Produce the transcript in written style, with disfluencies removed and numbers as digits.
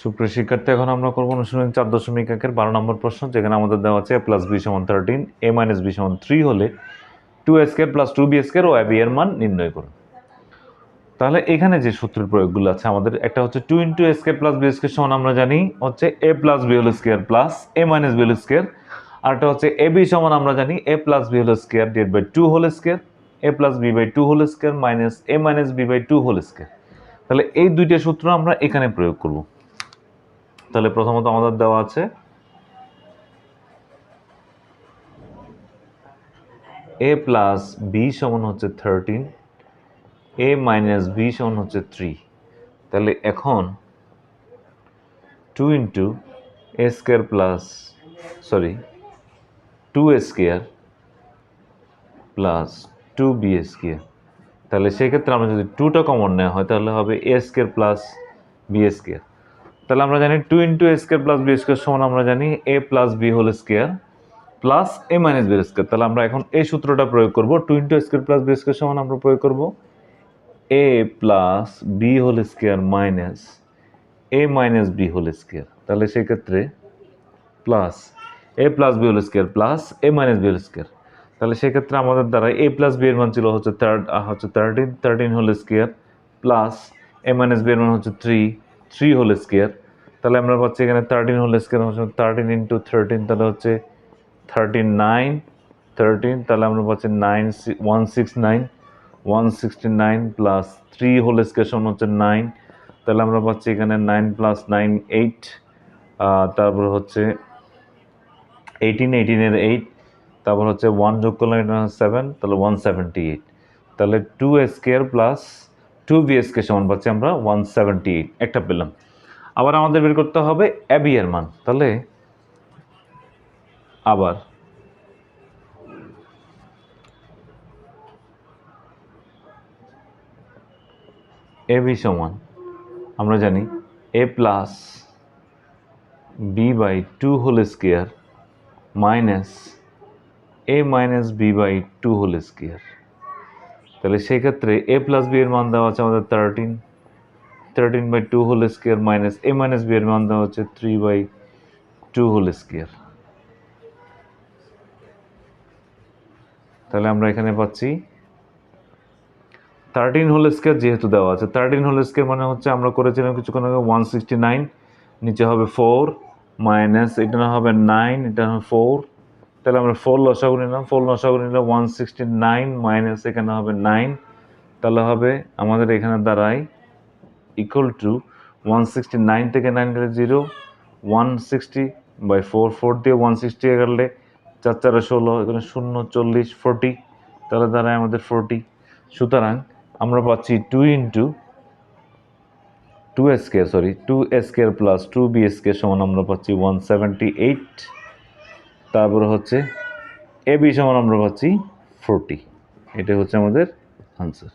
সুপ্রিয় শিক্ষার্থী, এখন আমরা করবো অনুশীলনী 4.1-এর 12 নম্বর প্রশ্ন, যেখানে আমাদের দেওয়া আছে a + b = 13, a - b = 3 হলে 2a² + 2b² ও ab এর মান নির্ণয় করুন। তাহলে এখানে যে সূত্রের প্রয়োগগুলো আছে আমাদের, একটা হচ্ছে 2 × a² + b² সমান আমরা জানি হচ্ছে a + b² + a - b², আর একটা হচ্ছে ab সমান আমরা জানি a + b² / 2² a + b/2² - a - b/2²। তাহলে এই দুইটা সূত্র আমরা এখানে প্রয়োগ করব। তাহলে প্রথমত আমাদের দেওয়া আছে a + b সমান হচ্ছে 13, a - b সমান হচ্ছে 3। তাহলে এখন 2 × a² + 2b²। তাহলে সেক্ষেত্রে আমরা যদি 2টা কমন নেওয়া হয় তাহলে হবে a² + b²। তাহলে আমরা জানি 2 × a² + b² সমান আমরা জানি a + b² + a - b²। তাহলে আমরা এখন এই সূত্রটা প্রয়োগ করব। 2 × a² + b² সমান আমরা প্রয়োগ করব a + b² - a - b²। তাহলে সেক্ষেত্রে plus a + b² + a - b²। তাহলে সেক্ষেত্রে আমাদের দ্বারা a + b এর মান ছিল হচ্ছে 13² প্লাস a - b এর মান হচ্ছে 3² তাহলে আমরা পাচ্ছি এখানে 13² 13 × 13 তাহলে হচ্ছে 39, 13 তাহলে আমরা পাচ্ছি 169 প্লাস 3² সমান হচ্ছে 9। তাহলে আমরা পাচ্ছি এখানে 9 + 9 8, তারপর হচ্ছে 18 এর 8, তারপর হচ্ছে 1 যোগ করলে এটা 7, তাহলে 178। তাহলে 2a² + 2b² সমান পাচ্ছি আমরা 178, একটা পেলাম। আবার আমাদের বের করতে হবে ab এর মান। তাহলে আবার ab সমান আমরা জানি a + b/2² minus a - b/2²। তাহলে সেক্ষেত্রে a + b এর মান দেওয়া আছে আমাদের 13/2² মাইনাস a - b এর মান দেওয়া হচ্ছে 3/2²। তাহলে আমরা এখানে পাচ্ছি 13² যেহেতু দেওয়া আছে, 13² মানে হচ্ছে আমরা করেছিলাম কিছুক্ষণ আগে 169, নিচে হবে 4 মাইনাস এটা না হবে 9, এটা হবে 4। তাহলে আমরা 4 লসাগু নিলাম, 4 লসাগু নিলে 169 মাইনাস এখানে হবে 9। তাহলে হবে আমাদের এখানে দাঁড়ায় ইকুয়াল টু 169 থেকে 9 গেলে 0, 160/4, 4 দিয়ে 160 গেলে 4 × 4 = 16, এখানে 0 40 40, তাহলে দাঁড়ায় আমাদের 40। সুতরাং আমরা পাচ্ছি 2a² + 2b² সমান আমরা পাচ্ছি 178। তারপরে হচ্ছে ab সমান আমরা পাচ্ছি 40। এটা হচ্ছে আমাদের আনসার।